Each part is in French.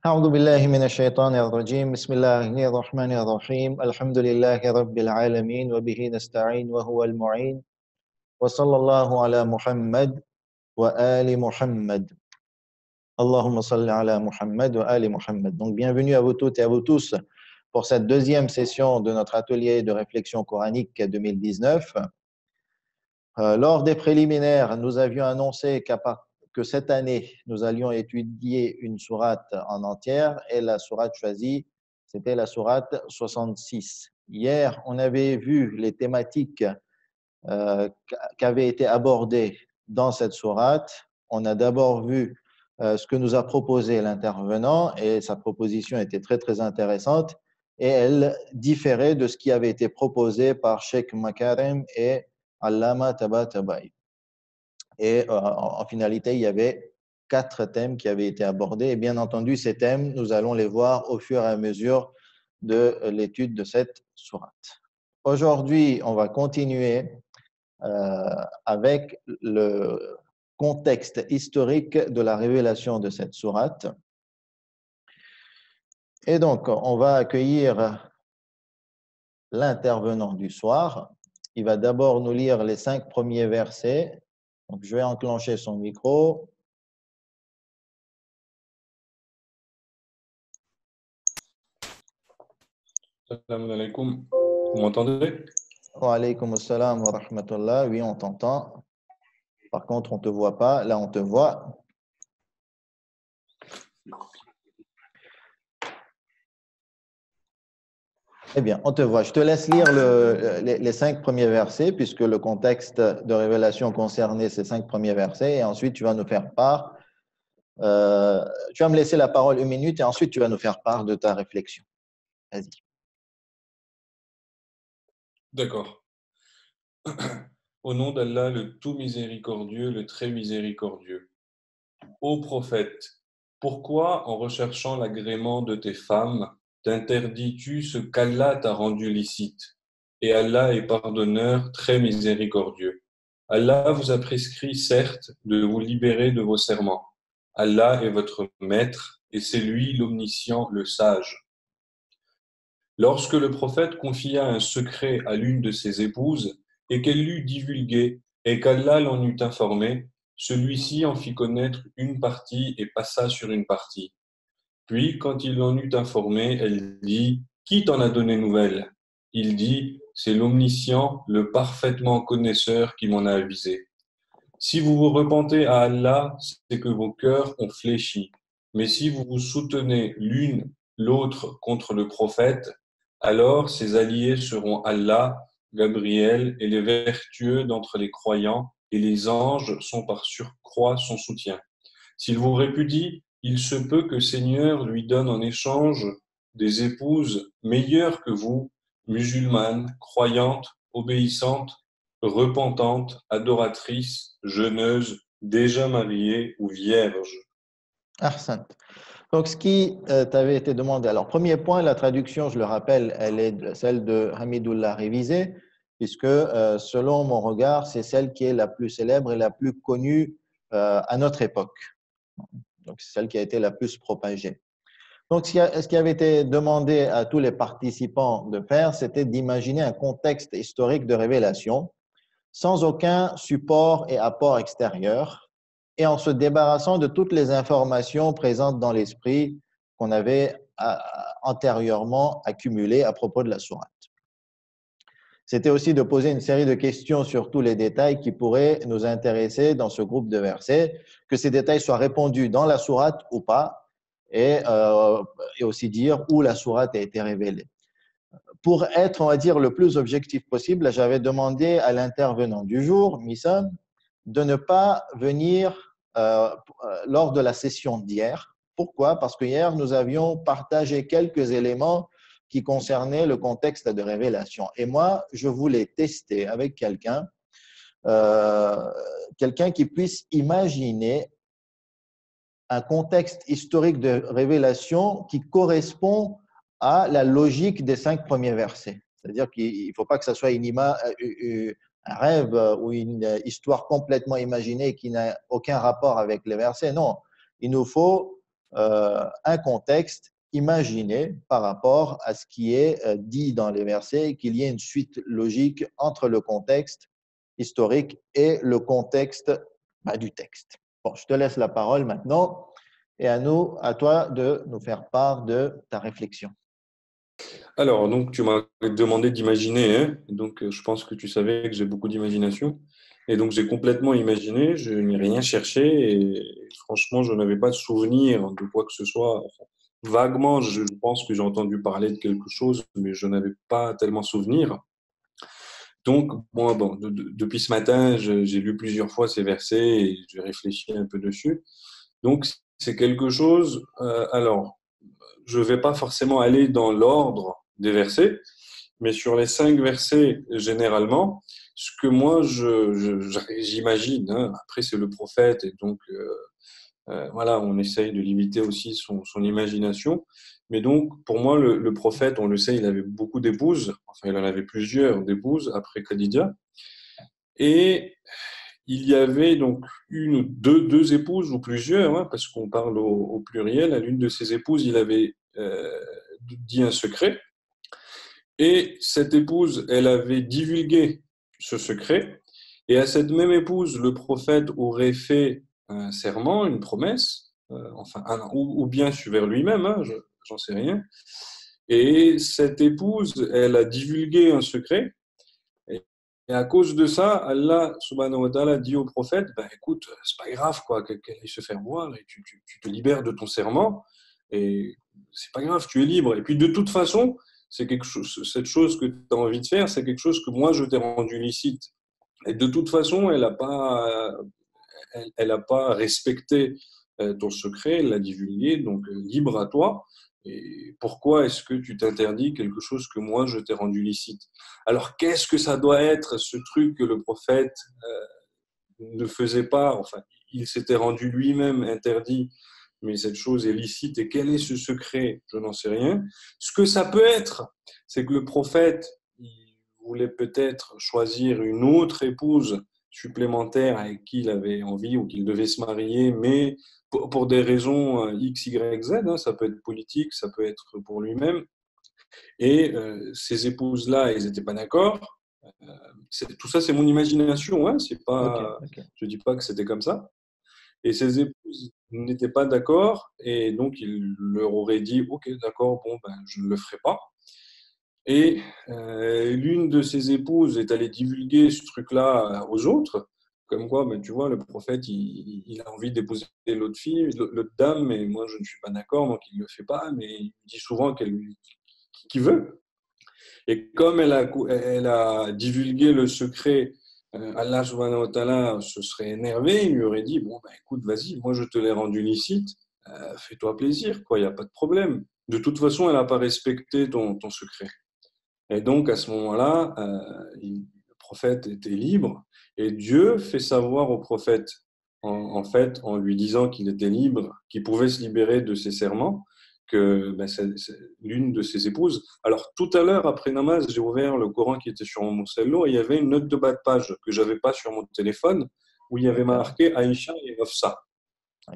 أعوذ بالله من الشيطان الرجيم بسم الله الرحمن الرحيم الحمد لله رب العالمين وبه نستعين وهو المعين وصلى الله على محمد وآل محمد اللهم صل على محمد وآل محمد. Donc bienvenue à vous toutes et à vous tous pour cette deuxième session de notre atelier de réflexion coranique 2019. Lors des préliminaires, nous avions annoncé que cette année, nous allions étudier une sourate en entière et la sourate choisie, c'était la sourate 66. Hier, on avait vu les thématiques qui avaient été abordées dans cette sourate. On a d'abord vu ce que nous a proposé l'intervenant et sa proposition était très très intéressante et elle différait de ce qui avait été proposé par Sheikh Makarem et Allama Tabatabai. Et en finalité, il y avait 4 thèmes qui avaient été abordés. Et bien entendu, ces thèmes, nous allons les voir au fur et à mesure de l'étude de cette sourate. Aujourd'hui, on va continuer avec le contexte historique de la révélation de cette sourate. Et donc, on va accueillir l'intervenant du soir. Il va d'abord nous lire les 5 premiers versets. Donc, je vais enclencher son micro. Salam alaikum. Vous m'entendez? Wa alaykum assalam wa rahmatullah. Oui, on t'entend. Par contre, on ne te voit pas. Là, on te voit. Eh bien, on te voit. Je te laisse lire les 5 premiers versets, puisque le contexte de révélation concernait ces 5 premiers versets. Et ensuite, tu vas nous faire part. Tu vas me laisser la parole 1 minute et ensuite, tu vas nous faire part de ta réflexion. Vas-y. D'accord. Au nom d'Allah, le tout miséricordieux, le très miséricordieux. Ô prophète, pourquoi, en recherchant l'agrément de tes femmes, t'interdis-tu ce qu'Allah t'a rendu licite? Et Allah est pardonneur, très miséricordieux. Allah vous a prescrit, certes, de vous libérer de vos serments. Allah est votre maître, et c'est lui l'omniscient, le sage. Lorsque le prophète confia un secret à l'une de ses épouses, et qu'elle l'eut divulgué, et qu'Allah l'en eut informé, celui-ci en fit connaître une partie et passa sur une partie. Puis, quand il l'en eut informé, elle dit, « Qui t'en a donné nouvelle ?» Il dit, « C'est l'omniscient, le parfaitement connaisseur qui m'en a avisé. » Si vous vous repentez à Allah, c'est que vos cœurs ont fléchi. Mais si vous vous soutenez l'une l'autre contre le prophète, alors ses alliés seront Allah, Gabriel et les vertueux d'entre les croyants, et les anges sont par surcroît son soutien. S'il vous répudie, il se peut que Seigneur lui donne en échange des épouses meilleures que vous, musulmanes, croyantes, obéissantes, repentantes, adoratrices, jeûneuses, déjà mariées ou vierges. Ahsant. Donc, ce qui t'avait été demandé. Alors, premier point, la traduction, je le rappelle, elle est celle de Hamidullah révisée, puisque selon mon regard, c'est celle qui est la plus célèbre et la plus connue à notre époque. Donc, c'est celle qui a été la plus propagée. Donc, ce qui avait été demandé à tous les participants de faire, c'était d'imaginer un contexte historique de révélation sans aucun support et apport extérieur et en se débarrassant de toutes les informations présentes dans l'esprit qu'on avait antérieurement accumulées à propos de la sourate. C'était aussi de poser une série de questions sur tous les détails qui pourraient nous intéresser dans ce groupe de versets, que ces détails soient répondus dans la sourate ou pas, et aussi dire où la sourate a été révélée. Pour être, on va dire, le plus objectif possible, j'avais demandé à l'intervenant du jour, Missa, de ne pas venir lors de la session d'hier. Pourquoi? Parce que hier, nous avions partagé quelques éléments qui concernaient le contexte de révélation. Et moi, je voulais tester avec quelqu'un qui puisse imaginer un contexte historique de révélation qui correspond à la logique des 5 premiers versets. C'est-à-dire qu'il ne faut pas que ce soit un rêve ou une histoire complètement imaginée qui n'a aucun rapport avec les versets. Non, il nous faut un contexte imaginé par rapport à ce qui est dit dans les versets, qu'il y ait une suite logique entre le contexte historique et le contexte du texte. Bon, je te laisse la parole maintenant et à toi de nous faire part de ta réflexion. Alors, donc, tu m'as demandé d'imaginer, hein. Donc, je pense que tu savais que j'ai beaucoup d'imagination. Et donc, j'ai complètement imaginé, je n'ai rien cherché et franchement, je n'avais pas de souvenir de quoi que ce soit. Enfin, vaguement, je pense que j'ai entendu parler de quelque chose, mais je n'avais pas tellement souvenir. Donc, moi, bon, depuis ce matin, j'ai lu plusieurs fois ces versets et j'ai réfléchi un peu dessus. Donc, c'est quelque chose. Alors, je ne vais pas forcément aller dans l'ordre des versets, mais sur les 5 versets, généralement, ce que moi, j'imagine, hein, après c'est le prophète, et donc voilà, on essaye de limiter aussi son imagination. Mais donc, pour moi, le prophète, on le sait, il avait beaucoup d'épouses, enfin, il en avait plusieurs d'épouses après Khadija, et il y avait donc une ou deux épouses ou plusieurs, hein, parce qu'on parle au pluriel. À l'une de ses épouses, il avait dit un secret. Et cette épouse, elle avait divulgué ce secret. Et à cette même épouse, le prophète aurait fait un serment, une promesse, ou bien vers lui-même, hein, j'en sais rien. Et cette épouse, elle a divulgué un secret. Et à cause de ça, Allah subhanahu wa ta'ala dit au prophète, ben écoute, c'est pas grave quoi, qu'elle aille se faire voir et tu te libères de ton serment et c'est pas grave, tu es libre. Et puis de toute façon, c'est quelque chose, cette chose que tu as envie de faire, c'est quelque chose que moi je t'ai rendu licite. Et de toute façon, elle a pas respecté ton secret, elle l'a divulgué, donc libre à toi. Et pourquoi est-ce que tu t'interdis quelque chose que moi je t'ai rendu licite? Alors qu'est-ce que ça doit être ce truc que le prophète ne faisait pas? Enfin, il s'était rendu lui-même interdit, mais cette chose est licite. Et quel est ce secret? Je n'en sais rien. Ce que ça peut être, c'est que le prophète il voulait peut-être choisir une autre épouse supplémentaire avec qui il avait envie ou qu'il devait se marier, mais pour des raisons X, Y, Z, hein, ça peut être politique, ça peut être pour lui-même. Et ces épouses-là, elles n'étaient pas d'accord. Tout ça, c'est mon imagination. Hein, c'est Ok, pas, ok. je ne dis pas que c'était comme ça. Et ces épouses n'étaient pas d'accord. Et donc, il leur aurait dit, OK, d'accord, bon, ben, je ne le ferai pas. Et l'une de ses épouses est allée divulguer ce truc-là aux autres, comme quoi, ben, tu vois, le prophète, il a envie d'épouser l'autre fille, l'autre dame, mais moi, je ne suis pas d'accord, donc il ne le fait pas, mais il dit souvent qu'il veut. Et comme elle a divulgué le secret, Allah subhanahu wa ta'ala se serait énervé, il lui aurait dit, bon, ben, écoute, vas-y, moi, je te l'ai rendu licite, fais-toi plaisir, quoi, il n'y a pas de problème. De toute façon, elle n'a pas respecté ton secret. Et donc, à ce moment-là, le prophète était libre et Dieu fait savoir au prophète, en fait, en lui disant qu'il était libre, qu'il pouvait se libérer de ses serments, que ben, c'est l'une de ses épouses. Alors, tout à l'heure, après namaz, j'ai ouvert le Coran qui était sur mon cello et il y avait une note de bas de page que je n'avais pas sur mon téléphone où il y avait D'accord. marqué Aïcha et Hafsa.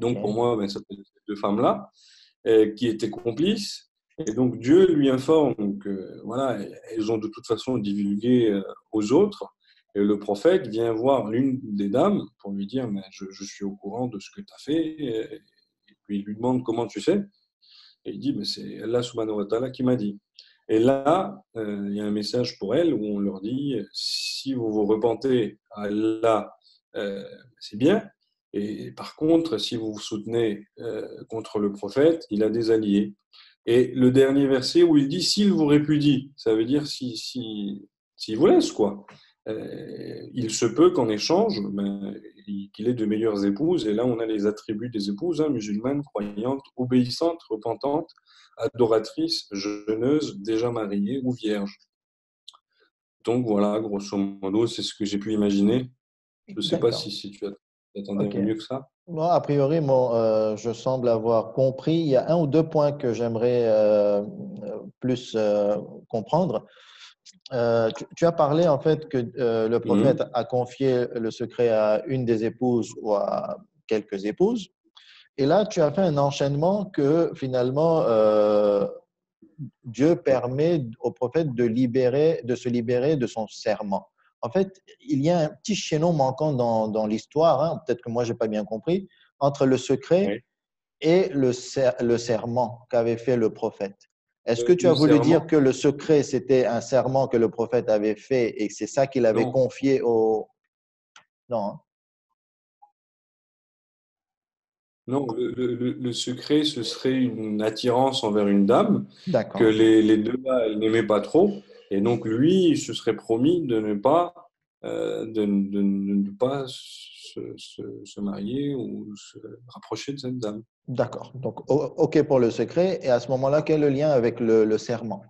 Donc, pour Ok. moi, ben, ça peut être ces deux femmes-là qui étaient complices. Et donc Dieu lui informe que voilà, elles ont de toute façon divulgué aux autres. Et le prophète vient voir l'une des dames pour lui dire mais je suis au courant de ce que tu as fait. Et puis il lui demande comment tu sais. Et il dit mais c'est Allah subhanahu wa ta'ala qui m'a dit. Et là, il y a un message pour elles où on leur dit si vous vous repentez à Allah, c'est bien. Et par contre, si vous vous soutenez contre le prophète, il a des alliés. Et le dernier verset où il dit s'il vous répudie, ça veut dire s'il vous laisse, quoi. Il se peut qu'en échange, ben, qu'il ait de meilleures épouses. Et là, on a les attributs des épouses, hein, musulmanes, croyantes, obéissantes, repentantes, adoratrices, jeûneuses, déjà mariées ou vierges. Donc voilà, grosso modo, c'est ce que j'ai pu imaginer. Je ne sais pas D'accord. si tu attendais Ok. mieux que ça. Bon, a priori, je semble avoir compris. Il y a un ou deux points que j'aimerais plus comprendre. Tu as parlé en fait que le prophète Mhm. a confié le secret à une des épouses ou à quelques épouses. Et là, tu as fait un enchaînement que finalement, Dieu permet au prophète de se libérer de son serment. En fait, il y a un petit chaînon manquant dans l'histoire, hein, peut-être que moi, je n'ai pas bien compris, entre le secret Oui. et le serment qu'avait fait le prophète. Est-ce que tu as Le voulu dire serment? que le secret, c'était un serment que le prophète avait fait et que c'est ça qu'il avait Non. confié au... Non, hein? Non, le secret, ce serait une attirance envers une dame que D'accord, les deux là, elles n'aimaient pas trop. Et donc, lui, il se serait promis de ne pas se marier ou se rapprocher de cette dame. d'accord. Donc, OK pour le secret. Et à ce moment-là, quel est le lien avec le serment?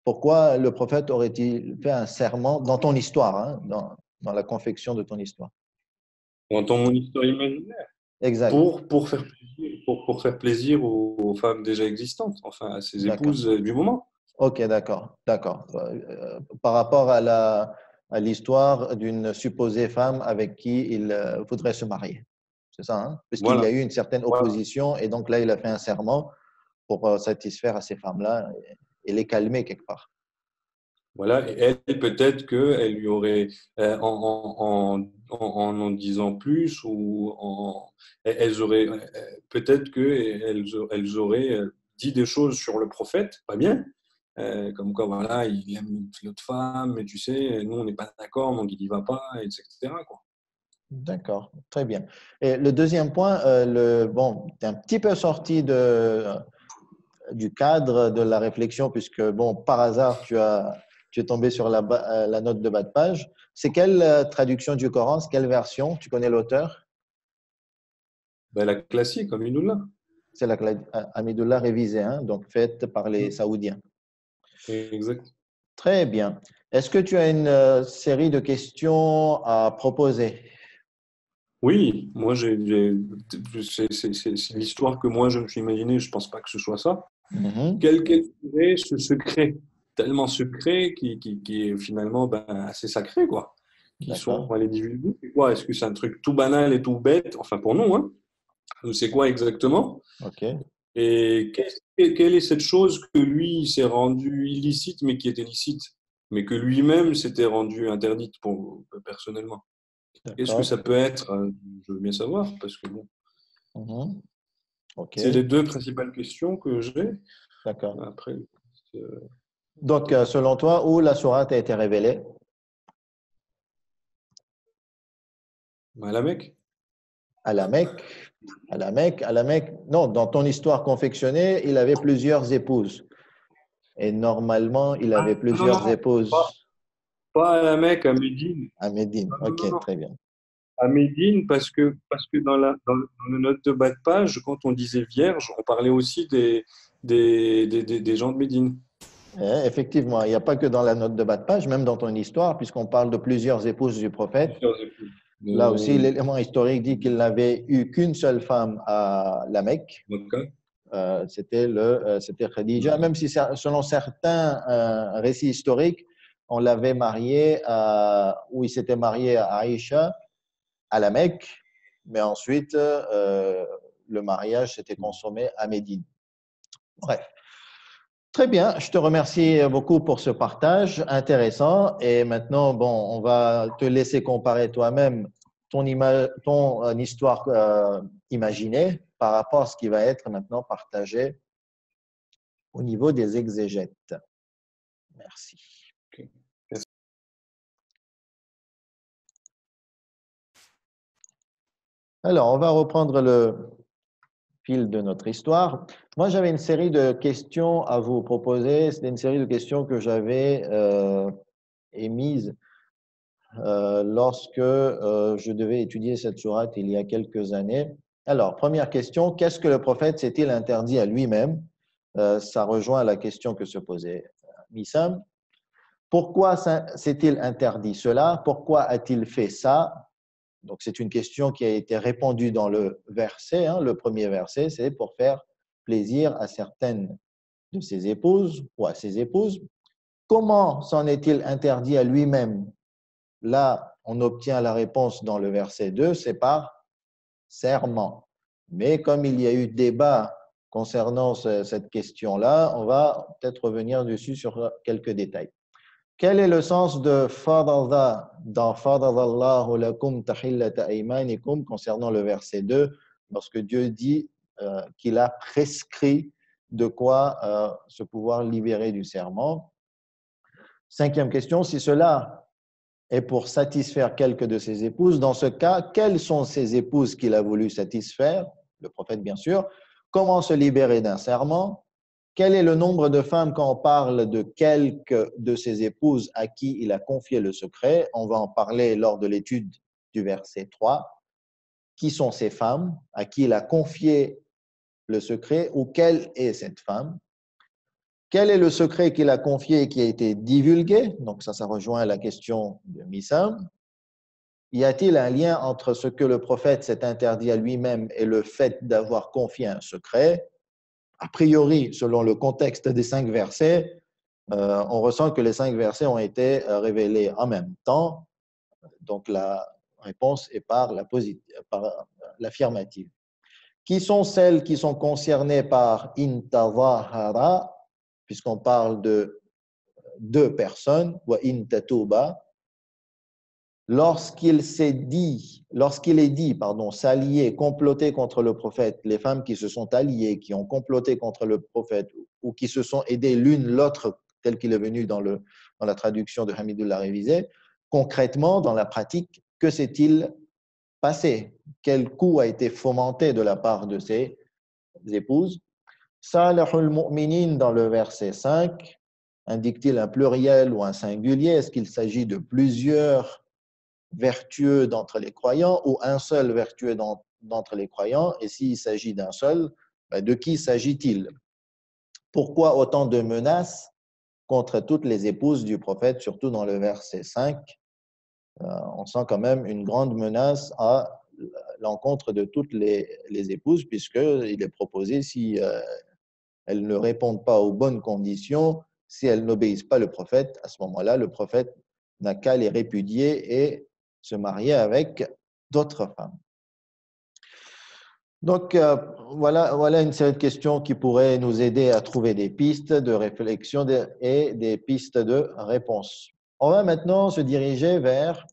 Pourquoi le prophète aurait-il fait un serment dans ton histoire, hein, dans la confection de ton histoire? Dans mon histoire imaginaire, Exact. pour faire plaisir aux femmes déjà existantes, enfin à ses D'accord. épouses du moment. OK, d'accord, d'accord. Par rapport à l'histoire d'une supposée femme avec qui il voudrait se marier. C'est ça, hein? Puisqu'il y a Voilà. eu une certaine Voilà. opposition et donc là, il a fait un serment pour satisfaire à ces femmes-là et les calmer quelque part. Voilà, et elle, peut-être qu'elle lui aurait, en disant plus, elles auraient, peut-être qu'elles auraient dit des choses sur le prophète, pas bien, comme quoi, voilà, il aime l'autre femme, mais tu sais, nous, on n'est pas d'accord, donc il n'y va pas, etc., quoi. D'accord, très bien. Et le deuxième point, bon, tu es un petit peu sorti du cadre de la réflexion, puisque, bon, par hasard, tu es tombé sur la note de bas de page. C'est quelle traduction du Coran? C'est quelle version? Tu connais l'auteur? Ben, la classique, comme Inullah. C'est la Hamidullah révisée, hein, donc faite par les Saoudiens. Exact. Très bien. Est-ce que tu as une série de questions à proposer? Oui, moi, c'est l'histoire que moi, je me suis imaginée, je pense pas que ce soit ça. Mhm. Quel serait ce secret, tellement secret qui est finalement ben, assez sacré, quoi, qui sont D'accord. les divulguer. C'est quoi? Est-ce que c'est un truc tout banal et tout bête, enfin pour nous, hein? Ou c'est quoi exactement? OK. Et quelle est cette chose que lui il s'est rendu illicite, mais qui était licite, mais que lui-même s'était rendu interdite pour personnellement? Qu'est-ce que ça D'accord. peut être? Je veux bien savoir, parce que bon, Mhm. c'est OK. les deux principales questions que j'ai. D'accord. Après, euh, Donc, selon toi, où la sourate a été révélée? à la Mecque. À la Mecque. À la Mecque. À la Mecque. Non, dans ton histoire confectionnée, il avait plusieurs épouses. Et normalement, il avait Ah, non, non, plusieurs non, pas, épouses pas à la Mecque, à Médine. à Médine. Non, non, non, OK, non. très bien. À Médine, parce que dans le note de bas de page, quand on disait vierge, on parlait aussi des gens de Médine. Effectivement, il n'y a pas que dans la note de bas de page, même dans ton histoire, puisqu'on parle de plusieurs épouses du prophète. Plusieurs épouses. Là aussi, l'élément historique dit qu'il n'avait eu qu'une seule femme à la Mecque. Mecca. C'était Khadija, même si selon certains récits historiques, on l'avait marié ou il s'était marié à Aïcha à la Mecque, mais ensuite le mariage s'était consommé à Médine. Bref. Très bien, je te remercie beaucoup pour ce partage intéressant. Et maintenant, bon, on va te laisser comparer toi-même ton histoire imaginée par rapport à ce qui va être maintenant partagé au niveau des exégètes. Merci. Ok. Alors, on va reprendre le fil de notre histoire. Moi, j'avais une série de questions à vous proposer. C'était une série de questions que j'avais émises lorsque je devais étudier cette sourate il y a quelques années. Alors, première question, qu'est-ce que le prophète s'est-il interdit à lui-même? Ça rejoint la question que se posait Missam. Pourquoi s'est-il interdit cela? Pourquoi a-t-il fait ça? Donc, c'est une question qui a été répondue dans le verset, hein, le premier verset, c'est pour faire plaisir à certaines de ses épouses ou à ses épouses. Comment s'en est-il interdit à lui-même? Là, on obtient la réponse dans le verset 2, c'est par serment. Mais comme il y a eu débat concernant cette question-là, on va peut-être revenir dessus sur quelques détails. Quel est le sens de farada dans faradallahu lakum tahillata aymanikum concernant le verset 2, lorsque Dieu dit qu'il a prescrit de quoi se pouvoir libérer du serment? Cinquième question, si cela est pour satisfaire quelques de ses épouses, dans ce cas, quelles sont ces épouses qu'il a voulu satisfaire? Le prophète, bien sûr. Comment se libérer d'un serment? Quel est le nombre de femmes quand on parle de quelques de ses épouses à qui il a confié le secret? On va en parler lors de l'étude du verset 3. Qui sont ces femmes à qui il a confié le secret ou quelle est cette femme? Quel est le secret qu'il a confié et qui a été divulgué? Donc ça rejoint la question de Missam. Y a-t-il un lien entre ce que le prophète s'est interdit à lui-même et le fait d'avoir confié un secret? A priori, selon le contexte des 5 versets, on ressent que les 5 versets ont été révélés en même temps. Donc la réponse est par l'affirmative. Qui sont celles qui sont concernées par intazahara, puisqu'on parle de 2 personnes, ou intatuba, lorsqu'il est dit, s'allier, comploter contre le prophète, les femmes qui se sont alliées, qui ont comploté contre le prophète, ou qui se sont aidées l'une l'autre, tel qu'il est venu dans la traduction de Hamidullah Révisé, concrètement, dans la pratique, que s'est-il passé? Quel coup a été fomenté de la part de ces épouses? Salihul mu'minin dans le verset 5, indique-t-il un pluriel ou un singulier? Est-ce qu'il s'agit de plusieurs vertueux d'entre les croyants ou un seul vertueux d'entre les croyants? Et s'il s'agit d'un seul, de qui s'agit-il? Pourquoi autant de menaces contre toutes les épouses du prophète, surtout dans le verset 5? On sent quand même une grande menace à l'encontre de toutes les épouses, puisqu'il est proposé, si elles ne répondent pas aux bonnes conditions, si elles n'obéissent pas le prophète, à ce moment-là, le prophète n'a qu'à les répudier et se marier avec d'autres femmes. Donc, voilà une série de questions qui pourraient nous aider à trouver des pistes de réflexion et des pistes de réponse. On va maintenant se diriger vers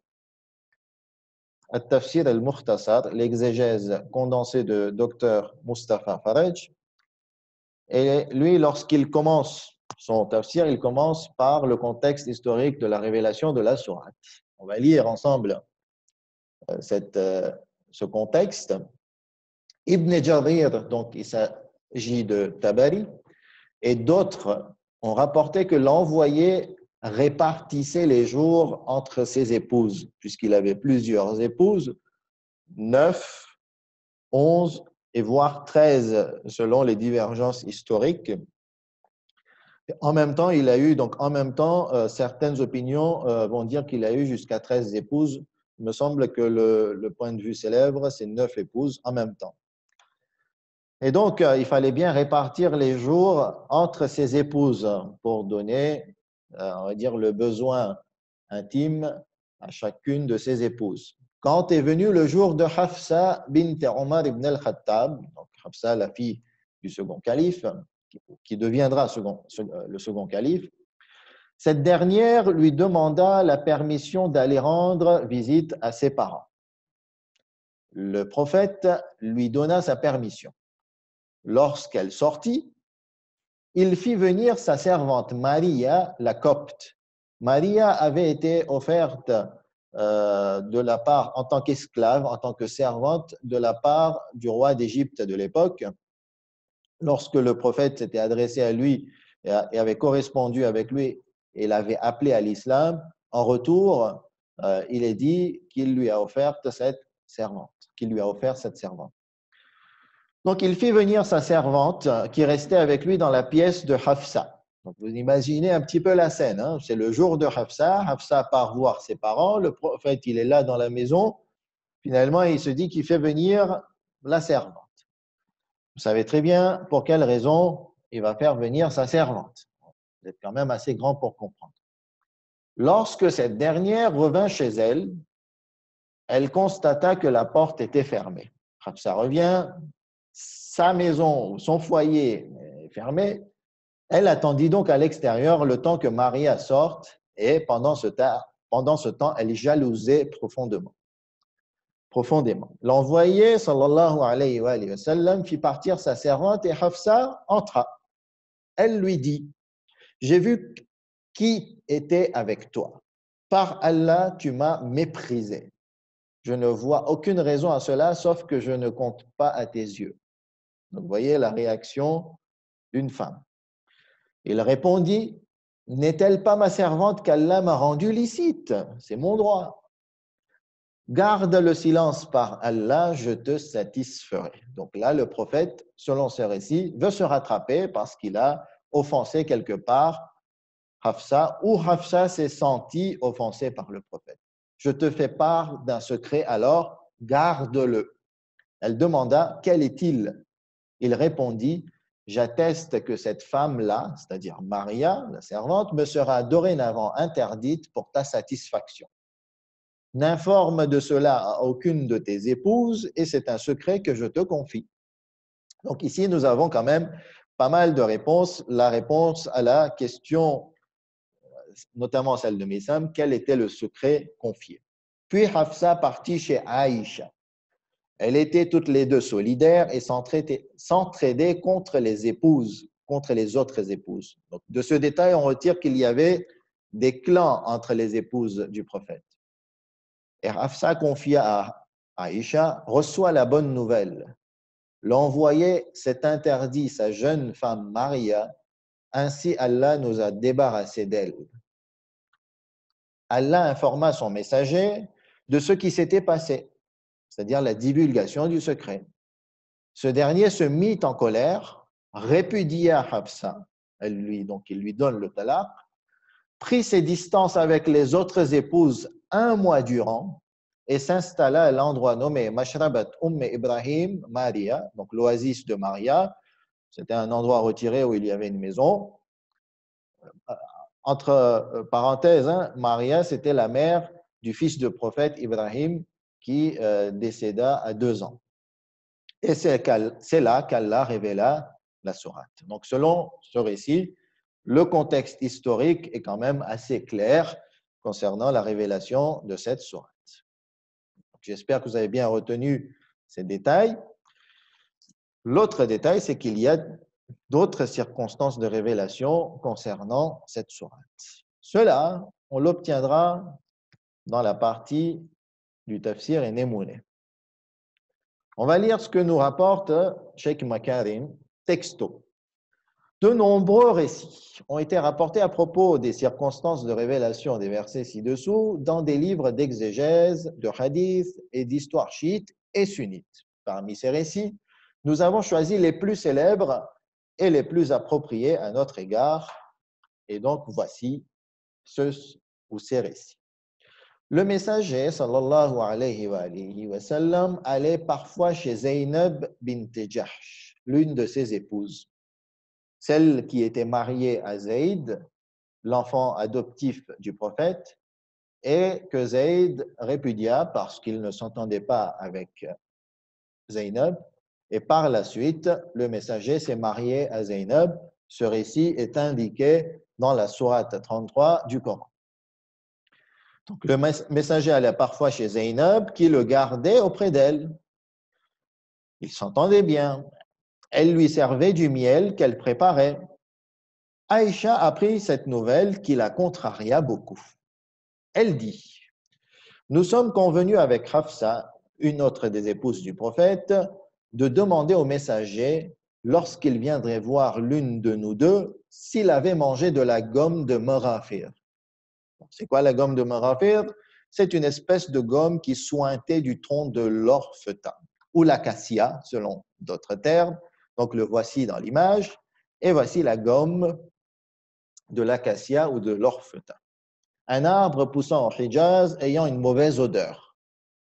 Al-Tafsir al-Mukhtasar, l'exégèse condensée de Dr Mustafa Faraj. Et lui, lorsqu'il commence son tafsir, il commence par le contexte historique de la révélation de la sourate. On va lire ensemble ce contexte. Ibn Jarir, donc il s'agit de Tabari, et d'autres ont rapporté que l'envoyé répartissait les jours entre ses épouses, puisqu'il avait plusieurs épouses, 9, 11 et voire 13 selon les divergences historiques. En même temps, certaines opinions vont dire qu'il a eu jusqu'à 13 épouses. Il me semble que le point de vue célèbre, c'est 9 épouses en même temps. Et donc, il fallait bien répartir les jours entre ses épouses pour donner, on va dire, le besoin intime à chacune de ses épouses. Quand est venu le jour de Hafsa bint Omar ibn al-Khattab, donc Hafsa, la fille du second calife, qui deviendra le second calife, cette dernière lui demanda la permission d'aller rendre visite à ses parents. Le prophète lui donna sa permission. Lorsqu'elle sortit, il fit venir sa servante Maria, la copte. Maria avait été offerte de la part, en tant qu'esclave, en tant que servante, de la part du roi d'Égypte de l'époque. Lorsque le prophète s'était adressé à lui et avait correspondu avec lui et l'avait appelé à l'islam, en retour, il est dit qu'il lui a offert cette servante. Donc, il fit venir sa servante qui restait avec lui dans la pièce de Hafsa. Donc, vous imaginez un petit peu la scène. Hein? C'est le jour de Hafsa. Hafsa part voir ses parents. Le prophète, il est là dans la maison. Finalement, il se dit qu'il fait venir la servante. Vous savez très bien pour quelle raison il va faire venir sa servante. Vous êtes quand même assez grand pour comprendre. Lorsque cette dernière revint chez elle, elle constata que la porte était fermée. Hafsa revient, sa maison, son foyer est fermé, elle attendit donc à l'extérieur le temps que Maria sorte et pendant ce temps, elle jalousait profondément. L'envoyé, sallallahu alayhi wa sallam, fit partir sa servante et Hafsa entra. Elle lui dit, j'ai vu qui était avec toi. Par Allah, tu m'as méprisé. Je ne vois aucune raison à cela, sauf que je ne compte pas à tes yeux. Donc, vous voyez la réaction d'une femme. Il répondit, n'est-elle pas ma servante qu'Allah m'a rendue licite? C'est mon droit. Garde le silence par Allah, je te satisferai. Donc là, le prophète, selon ce récit, veut se rattraper parce qu'il a offensé quelque part Hafsa, ou Hafsa s'est sentie offensée par le prophète. Je te fais part d'un secret, alors garde-le. Elle demanda, quel est-il? Il répondit, j'atteste que cette femme-là, c'est-à-dire Maria, la servante, me sera dorénavant interdite pour ta satisfaction. N'informe de cela à aucune de tes épouses et c'est un secret que je te confie. Donc ici, nous avons quand même pas mal de réponses. La réponse à la question, notamment celle de Messam, quel était le secret confié? Puis Hafsa partit chez Aïcha. Elles étaient toutes les deux solidaires et s'entraidaient contre les épouses, contre les autres épouses. Donc, de ce détail, on retire qu'il y avait des clans entre les épouses du prophète. Et Hafsa confia à Aïcha, reçois la bonne nouvelle. L'envoyé s'est interdit sa jeune femme Maria, ainsi Allah nous a débarrassés d'elle. Allah informa son messager de ce qui s'était passé, c'est-à-dire la divulgation du secret. Ce dernier se mit en colère, répudia Hafsa, il lui donne le talaq, prit ses distances avec les autres épouses un mois durant et s'installa à l'endroit nommé Mashrabat Ibrahim Maria, donc l'oasis de Maria. C'était un endroit retiré où il y avait une maison. Entre parenthèses, Maria, c'était la mère du fils du prophète Ibrahim qui décéda à 2 ans. Et c'est là qu'Allah révéla la sourate. Donc, selon ce récit, le contexte historique est quand même assez clair concernant la révélation de cette sourate. J'espère que vous avez bien retenu ces détails. L'autre détail, c'est qu'il y a d'autres circonstances de révélation concernant cette sourate. Cela, on l'obtiendra dans la partie du tafsir et Némouné. On va lire ce que nous rapporte Cheikh Makarim, texto. De nombreux récits ont été rapportés à propos des circonstances de révélation des versets ci-dessous dans des livres d'exégèse, de hadith et d'histoire chiite et sunnite. Parmi ces récits, nous avons choisi les plus célèbres et les plus appropriés à notre égard. Et donc, voici ceux ou ces récits. Le messager, sallallahu alayhi wa sallam, allait parfois chez Zaynab bint Jahsh, l'une de ses épouses, celle qui était mariée à Zayd, l'enfant adoptif du prophète, et que Zayd répudia parce qu'il ne s'entendait pas avec Zaynab. Et par la suite, le messager s'est marié à Zaynab. Ce récit est indiqué dans la sourate 33 du Coran. Donc, le messager allait parfois chez Zaynab qui le gardait auprès d'elle. Ils s'entendaient bien. Elle lui servait du miel qu'elle préparait. Aïcha apprit cette nouvelle qui la contraria beaucoup. Elle dit, nous sommes convenus avec Hafsa, une autre des épouses du prophète, de demander au messager, lorsqu'il viendrait voir l'une de nous deux, s'il avait mangé de la gomme de Marafir. C'est quoi la gomme de Marafir? C'est une espèce de gomme qui suintait du tronc de l'orfeutin, ou l'acacia, selon d'autres termes. Donc, le voici dans l'image. Et voici la gomme de l'acacia ou de l'orfeutin. Un arbre poussant au Hijaz ayant une mauvaise odeur.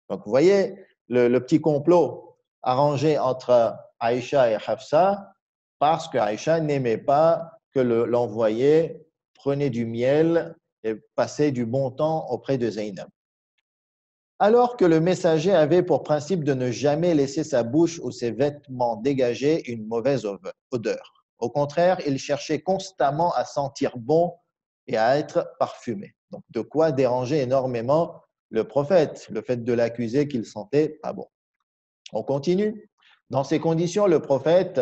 Donc, vous voyez le petit complot arrangé entre Aïcha et Hafsa parce que Aïcha n'aimait pas que l'envoyé prenait du miel et passait du bon temps auprès de Zaynab. Alors que le messager avait pour principe de ne jamais laisser sa bouche ou ses vêtements dégager une mauvaise odeur. Au contraire, il cherchait constamment à sentir bon et à être parfumé. Donc, de quoi déranger énormément le prophète, le fait de l'accuser qu'il sentait pas bon. On continue. Dans ces conditions, le prophète,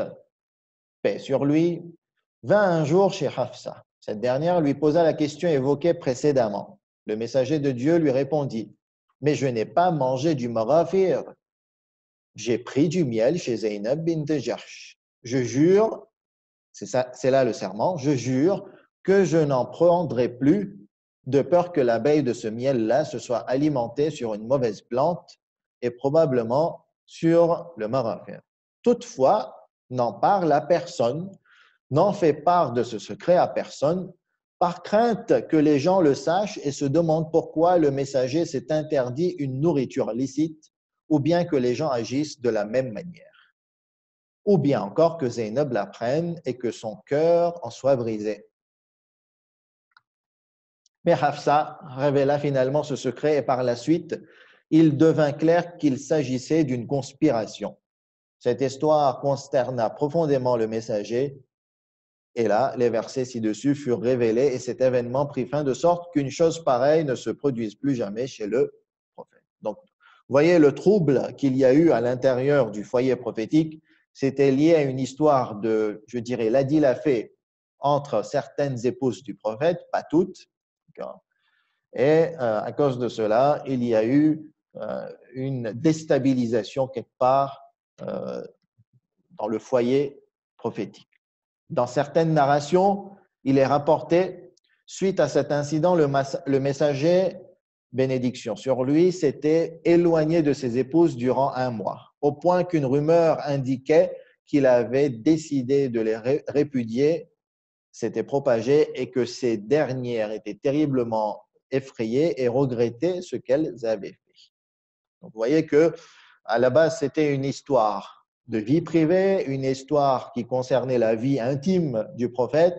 paix sur lui, vint un jour chez Hafsa. Cette dernière lui posa la question évoquée précédemment. Le messager de Dieu lui répondit: mais je n'ai pas mangé du marafir. J'ai pris du miel chez Zainab bint Jahsh. Je jure, c'est là le serment, je jure que je n'en prendrai plus de peur que l'abeille de ce miel-là se soit alimentée sur une mauvaise plante et probablement sur le marafir. Toutefois, n'en parle à personne, n'en fais part de ce secret à personne, par crainte que les gens le sachent et se demandent pourquoi le messager s'est interdit une nourriture licite, ou bien que les gens agissent de la même manière, ou bien encore que Zainab l'apprenne et que son cœur en soit brisé. Mais Hafsa révéla finalement ce secret et par la suite, il devint clair qu'il s'agissait d'une conspiration. Cette histoire consterna profondément le messager. Et là, les versets ci-dessus furent révélés et cet événement prit fin de sorte qu'une chose pareille ne se produise plus jamais chez le prophète. Donc, vous voyez le trouble qu'il y a eu à l'intérieur du foyer prophétique, c'était lié à une histoire de, je dirais, l'adilafé entre certaines épouses du prophète, pas toutes, et à cause de cela, il y a eu une déstabilisation quelque part dans le foyer prophétique. Dans certaines narrations, il est rapporté, suite à cet incident, le messager, bénédiction sur lui, s'était éloigné de ses épouses durant 1 mois, au point qu'une rumeur indiquait qu'il avait décidé de les répudier, s'était propagée et que ces dernières étaient terriblement effrayées et regrettaient ce qu'elles avaient fait. Donc, vous voyez que à la base, c'était une histoire de vie privée, une histoire qui concernait la vie intime du prophète,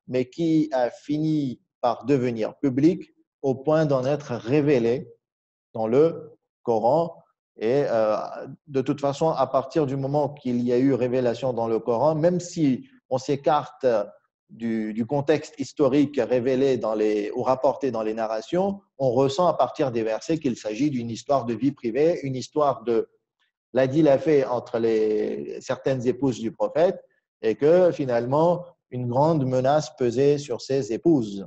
mais qui a fini par devenir publique au point d'en être révélée dans le Coran. Et de toute façon, à partir du moment qu'il y a eu révélation dans le Coran, même si on s'écarte du contexte historique révélé ou rapporté dans les narrations, on ressent à partir des versets qu'il s'agit d'une histoire de vie privée, une histoire de l'a fait entre certaines épouses du prophète et que finalement une grande menace pesait sur ses épouses.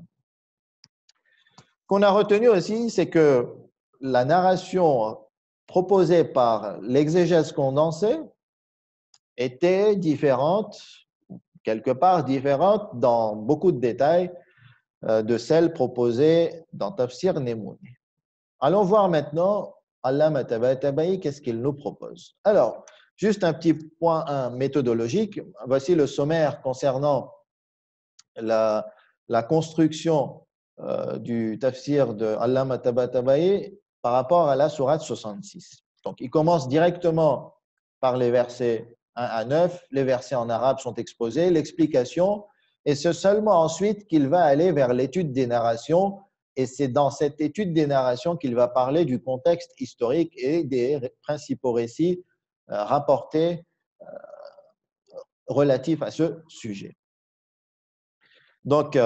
Ce qu'on a retenu aussi, c'est que la narration proposée par l'exégèse condensée était différente, quelque part différente dans beaucoup de détails de celle proposée dans Tafsir Nemouni. Allons voir maintenant Allama Tabatabai, qu'est-ce qu'il nous propose. Alors, juste un petit point méthodologique. Voici le sommaire concernant la construction du tafsir de Allama Tabatabai par rapport à la sourate 66. Donc, il commence directement par les versets 1 à 9. Les versets en arabe sont exposés, l'explication, et c'est seulement ensuite qu'il va aller vers l'étude des narrations. Et c'est dans cette étude des narrations qu'il va parler du contexte historique et des principaux récits rapportés relatifs à ce sujet. Donc,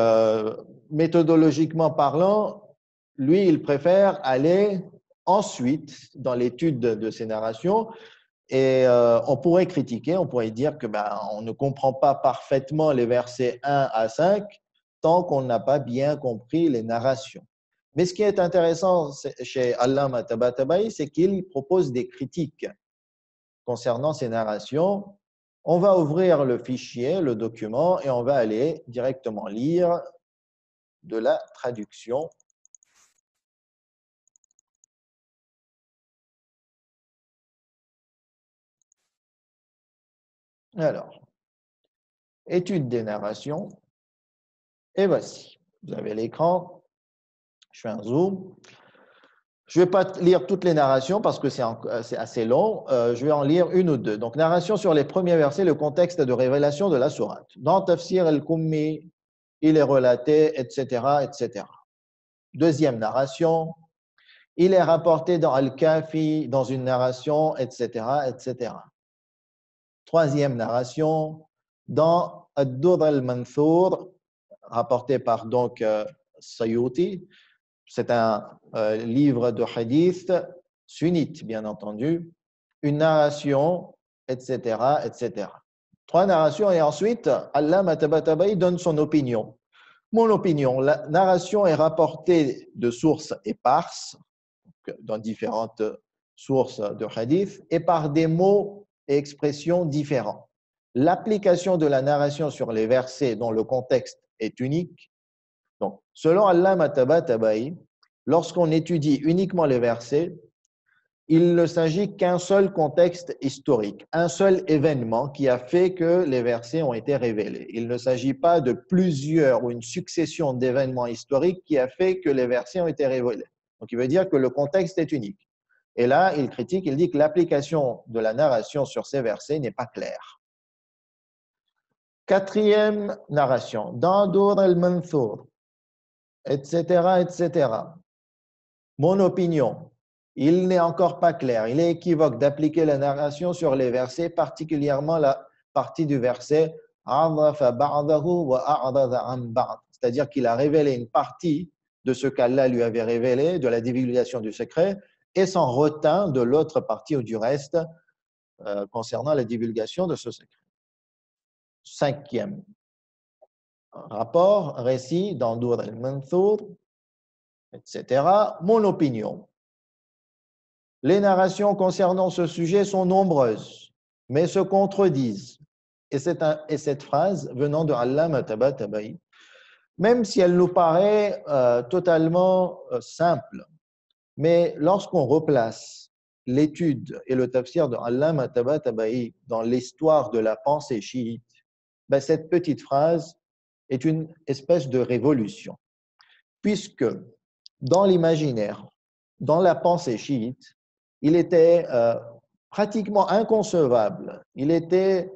méthodologiquement parlant, lui, il préfère aller ensuite dans l'étude de ces narrations et on pourrait critiquer, on pourrait dire que on ne comprend pas parfaitement les versets 1 à 5 tant qu'on n'a pas bien compris les narrations. Mais ce qui est intéressant chez Allama Tabatabai, c'est qu'il propose des critiques concernant ces narrations. On va ouvrir le fichier, le document, et on va aller directement lire de la traduction. Alors, étude des narrations. Et voici, vous avez l'écran. Je fais un zoom. Je ne vais pas lire toutes les narrations parce que c'est assez long. Je vais en lire une ou deux. Donc, narration sur les premiers versets, le contexte de révélation de la sourate. Dans Tafsir al-Kummi, il est relaté, etc., etc. Deuxième narration. Il est rapporté dans Al-Kafi, dans une narration, etc., etc. Troisième narration, dans Ad-Durr al-Manthur, rapporté par donc Sayuti. C'est un livre de hadith sunnite, bien entendu. Une narration, etc., etc. Trois narrations et ensuite, Allama Tabatabai donne son opinion. Mon opinion, la narration est rapportée de sources éparses, dans différentes sources de hadith, et par des mots et expressions différents. L'application de la narration sur les versets dont le contexte est unique. Donc, selon Allama Tabatabai, lorsqu'on étudie uniquement les versets, il ne s'agit qu'un seul contexte historique, un seul événement qui a fait que les versets ont été révélés. Il ne s'agit pas de plusieurs ou une succession d'événements historiques qui a fait que les versets ont été révélés. Donc, il veut dire que le contexte est unique. Et là, il critique, il dit que l'application de la narration sur ces versets n'est pas claire. Quatrième narration, dans Dur al-Manthur, etc., etc. Mon opinion, il n'est encore pas clair, il est équivoque d'appliquer la narration sur les versets, particulièrement la partie du verset c'est-à-dire qu'il a révélé une partie de ce qu'Allah lui avait révélé, de la divulgation du secret, et s'en retint de l'autre partie ou du reste concernant la divulgation de ce secret. Cinquième rapport, récit dans Dur al-Manthur, etc. Mon opinion. Les narrations concernant ce sujet sont nombreuses, mais se contredisent. Et cette phrase venant de Allama Tabatabai, même si elle nous paraît totalement simple, mais lorsqu'on replace l'étude et le tafsir de Allama Tabatabai dans l'histoire de la pensée chiite, ben cette petite phrase est une espèce de révolution, puisque dans l'imaginaire, dans la pensée chiite, il était pratiquement inconcevable, il était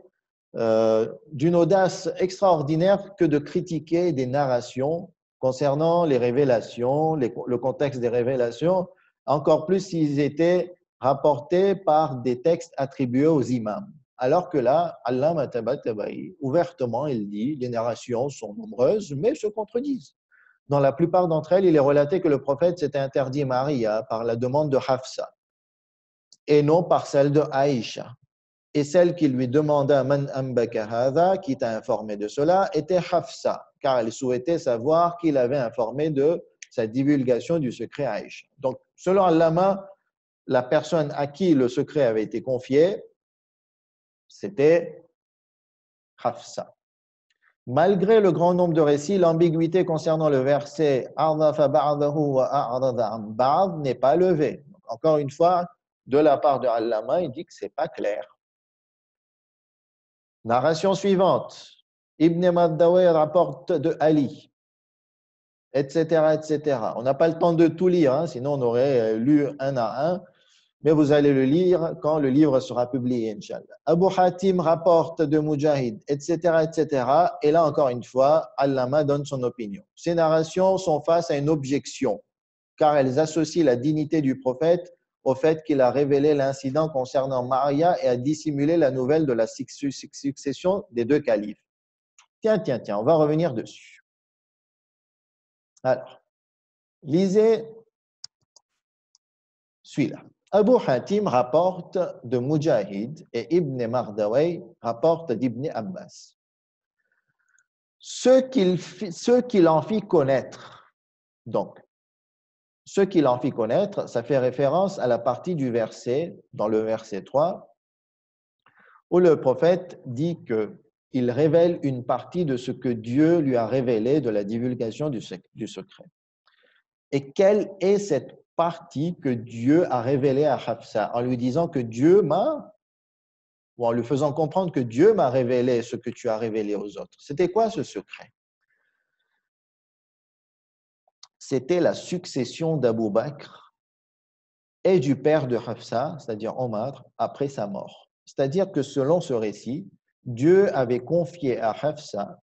d'une audace extraordinaire que de critiquer des narrations concernant les révélations, le contexte des révélations, encore plus s'ils étaient rapportés par des textes attribués aux imams. Alors que là, Allama Tabatabai, ouvertement, il dit, les narrations sont nombreuses, mais se contredisent. Dans la plupart d'entre elles, il est relaté que le prophète s'était interdit Maria par la demande de Hafsa et non par celle de Aïcha. Et celle qui lui demanda Man ambaka hadha, qui t'a informé de cela, était Hafsa, car elle souhaitait savoir qui l'avait informé de sa divulgation du secret Aïcha. Donc, selon Allama, la personne à qui le secret avait été confié, c'était Hafsa. Malgré le grand nombre de récits, l'ambiguïté concernant le verset A'dafa ba'dahu wa a'rada an ba'd n'est pas levée. Encore une fois, de la part de Allama, il dit que ce n'est pas clair. Narration suivante. Ibn Maddaway rapporte de Ali, etc., etc. On n'a pas le temps de tout lire, hein, sinon on aurait lu un à un, mais vous allez le lire quand le livre sera publié, Inch'Allah. Abu Hatim rapporte de Mujahid, etc., etc. Et là, encore une fois, Allama donne son opinion. Ces narrations sont face à une objection, car elles associent la dignité du prophète au fait qu'il a révélé l'incident concernant Maria et a dissimulé la nouvelle de la succession des deux califes. Tiens, on va revenir dessus. Alors, lisez celui-là. Abu Hatim rapporte de Mujahid et Ibn Mardaway rapporte d'Ibn Abbas. Ce qu'il en fit connaître, donc, ce qu'il en fit connaître, ça fait référence à la partie du verset, dans le verset 3, où le prophète dit qu'il révèle une partie de ce que Dieu lui a révélé de la divulgation du secret. Et quelle est cette partie que Dieu a révélée à Hafsa, en lui disant que Dieu m'a, ou en lui faisant comprendre que Dieu m'a révélé ce que tu as révélé aux autres. C'était quoi ce secret? C'était la succession d'Abou Bakr et du père de Hafsa, c'est-à-dire Omar, après sa mort. C'est-à-dire que selon ce récit, Dieu avait confié à Hafsa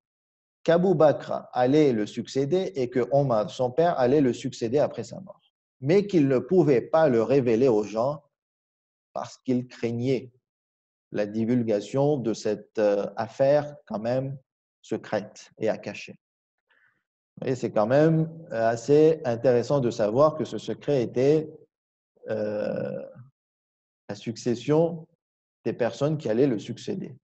qu'Abou Bakr allait le succéder et que Omar, son père, allait le succéder après sa mort. mais qu'il ne pouvait pas le révéler aux gens parce qu'il craignait la divulgation de cette affaire quand même secrète et à cacher. Et c'est quand même assez intéressant de savoir que ce secret était la succession des personnes qui allaient le succéder.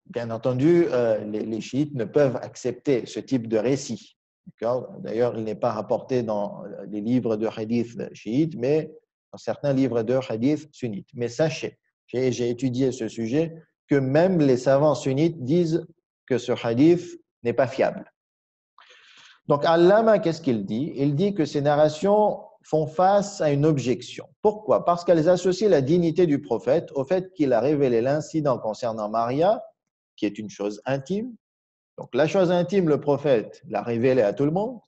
Bien entendu, les chiites ne peuvent accepter ce type de récit. D'ailleurs, il n'est pas rapporté dans les livres de hadith chiites, mais dans certains livres de hadith sunnites. Mais sachez, j'ai étudié ce sujet, que même les savants sunnites disent que ce hadith n'est pas fiable. Donc, Allama, qu'est-ce qu'il dit? Il dit que ces narrations font face à une objection. Pourquoi? Parce qu'elles associent la dignité du prophète au fait qu'il a révélé l'incident concernant Maria, qui est une chose intime. Donc, la chose intime, le prophète l'a révélée à tout le monde,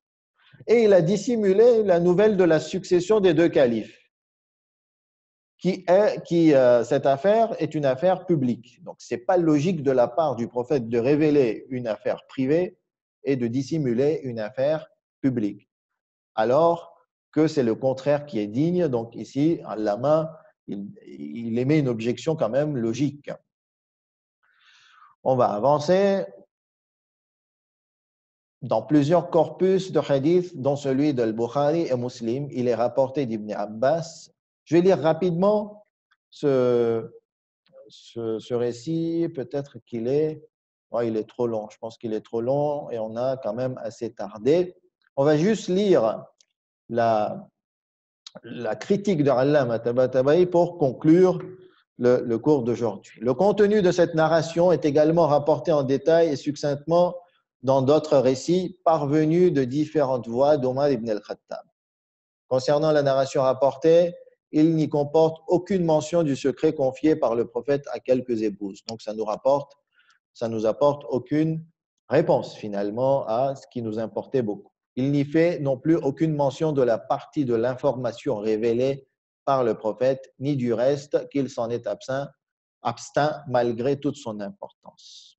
et il a dissimulé la nouvelle de la succession des deux califes, cette affaire est une affaire publique. Donc, ce n'est pas logique de la part du prophète de révéler une affaire privée et de dissimuler une affaire publique. Alors que c'est le contraire qui est digne. Donc, ici, Allama, il émet une objection quand même logique. On va avancer. Dans plusieurs corpus de hadith, dont celui de Al-Bukhari et Muslim, il est rapporté d'Ibn Abbas. Je vais lire rapidement ce récit. Peut-être qu'il est... Ouais, il est trop long. Je pense qu'il est trop long et on a quand même assez tardé. On va juste lire la critique de Allama Tabatabai pour conclure le cours d'aujourd'hui. Le contenu de cette narration est également rapporté en détail et succinctement dans d'autres récits parvenus de différentes voies d'Omar ibn al-Khattab. Concernant la narration rapportée, il n'y comporte aucune mention du secret confié par le prophète à quelques épouses. Donc, ça nous apporte aucune réponse finalement à ce qui nous importait beaucoup. Il n'y fait non plus aucune mention de la partie de l'information révélée par le prophète, ni du reste qu'il s'en est abstint malgré toute son importance.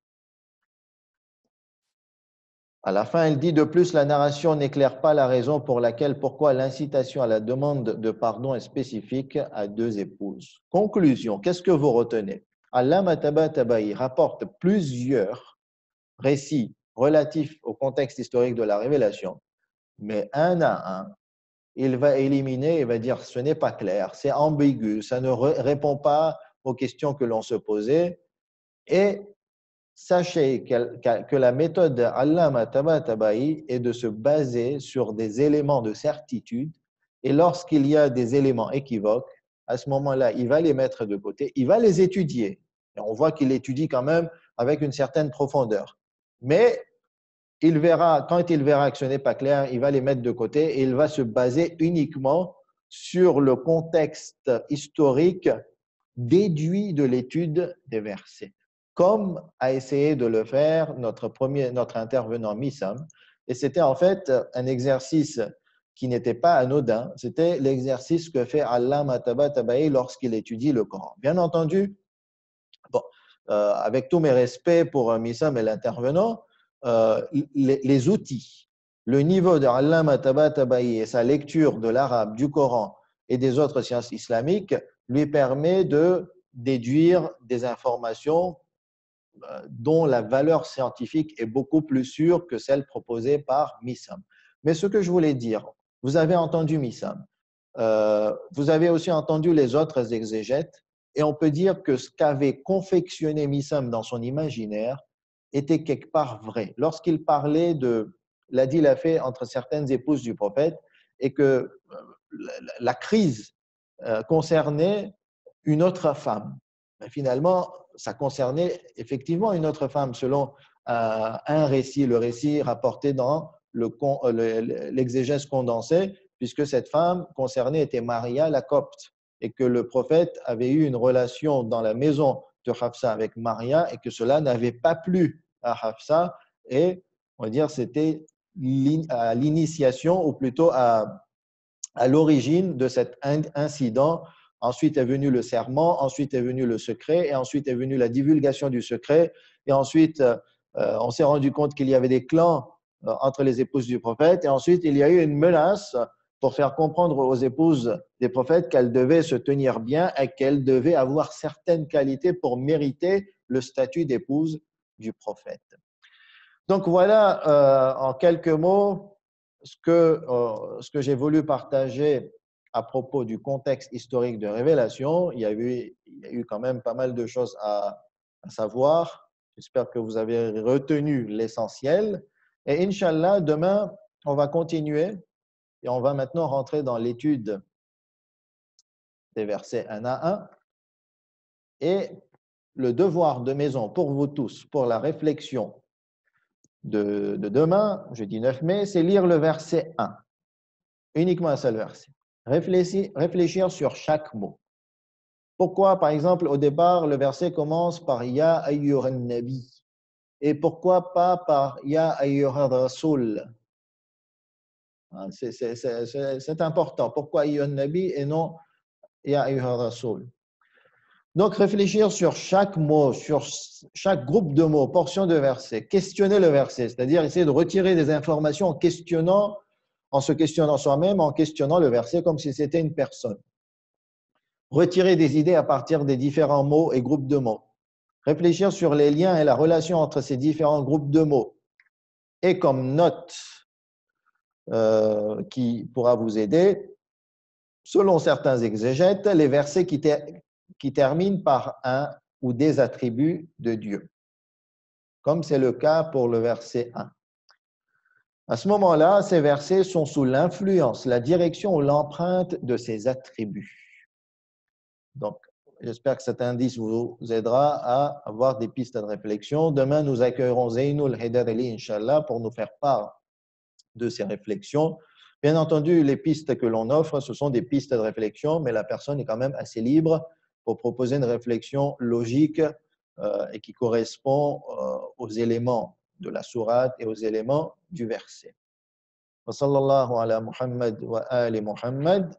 À la fin, elle dit de plus, la narration n'éclaire pas la raison pourquoi l'incitation à la demande de pardon est spécifique à deux épouses. Conclusion, qu'est-ce que vous retenez? Allama Tabatabai rapporte plusieurs récits relatifs au contexte historique de la révélation, mais un à un, il va éliminer et va dire ce n'est pas clair, c'est ambigu, ça ne répond pas aux questions que l'on se posait. Et sachez que la méthode d'Allama Tabatabai est de se baser sur des éléments de certitude, et lorsqu'il y a des éléments équivoques, à ce moment-là, il va les mettre de côté, il va les étudier. Et on voit qu'il étudie quand même avec une certaine profondeur. Mais quand il verra que ce n'est pas clair, il va les mettre de côté et il va se baser uniquement sur le contexte historique déduit de l'étude des versets, comme a essayé de le faire notre intervenant Missam. Et c'était en fait un exercice qui n'était pas anodin, c'était l'exercice que fait Allama Tabatabai lorsqu'il étudie le Coran. Bien entendu, avec tous mes respects pour Missam et l'intervenant, les outils, le niveau de Allama Tabatabai et sa lecture de l'arabe, du Coran et des autres sciences islamiques lui permet de déduire des informations dont la valeur scientifique est beaucoup plus sûre que celle proposée par Missam. Mais ce que je voulais dire, vous avez entendu Missam, vous avez aussi entendu les autres exégètes, et on peut dire que ce qu'avait confectionné Missam dans son imaginaire était quelque part vrai. Lorsqu'il parlait de la dit la fait entre certaines épouses du prophète et que la crise concernait une autre femme. Finalement, ça concernait effectivement une autre femme selon un récit, le récit rapporté dans l'exégèse condensée, puisque cette femme concernée était Maria la Copte et que le prophète avait eu une relation dans la maison de Hafsa avec Maria et que cela n'avait pas plu à Hafsa et on va dire c'était à l'initiation ou plutôt à l'origine de cet incident. Ensuite est venu le serment, ensuite est venu le secret, et ensuite est venue la divulgation du secret. Et ensuite, on s'est rendu compte qu'il y avait des clans entre les épouses du prophète. Et ensuite, il y a eu une menace pour faire comprendre aux épouses des prophètes qu'elles devaient se tenir bien et qu'elles devaient avoir certaines qualités pour mériter le statut d'épouse du prophète. Donc voilà en quelques mots ce que j'ai voulu partager à propos du contexte historique de Révélation. Il y a eu quand même pas mal de choses à savoir. J'espère que vous avez retenu l'essentiel. Et Inch'Allah, demain, on va continuer et on va maintenant rentrer dans l'étude des versets 1 à 1. Et le devoir de maison pour vous tous, pour la réflexion de demain, jeudi 9 mai, c'est lire le verset 1. Uniquement un seul verset. Réfléchir sur chaque mot. Pourquoi, par exemple, au départ, le verset commence par Ya ayyuhan nabi et pourquoi pas par Ya ayyuhan rasoul? C'est important. Pourquoi ayyuhan nabi et non Ya ayyuhan rasoul? Donc, réfléchir sur chaque mot, sur chaque groupe de mots, portion de verset, questionner le verset, c'est-à-dire essayer de retirer des informations en se questionnant soi-même, en questionnant le verset comme si c'était une personne. Retirer des idées à partir des différents mots et groupes de mots. Réfléchir sur les liens et la relation entre ces différents groupes de mots. Et comme note qui pourra vous aider, selon certains exégètes, les versets qui terminent par un ou des attributs de Dieu, comme c'est le cas pour le verset 1. À ce moment-là, ces versets sont sous l'influence, la direction ou l'empreinte de ces attributs. Donc, j'espère que cet indice vous aidera à avoir des pistes de réflexion. Demain, nous accueillerons Zainoul Haidareli, Inch'Allah, pour nous faire part de ces réflexions. Bien entendu, les pistes que l'on offre, ce sont des pistes de réflexion, mais la personne est quand même assez libre pour proposer une réflexion logique et qui correspond aux éléments de la sourate et aux éléments du verset. Wa sallallahu ala Muhammad wa ali Muhammad.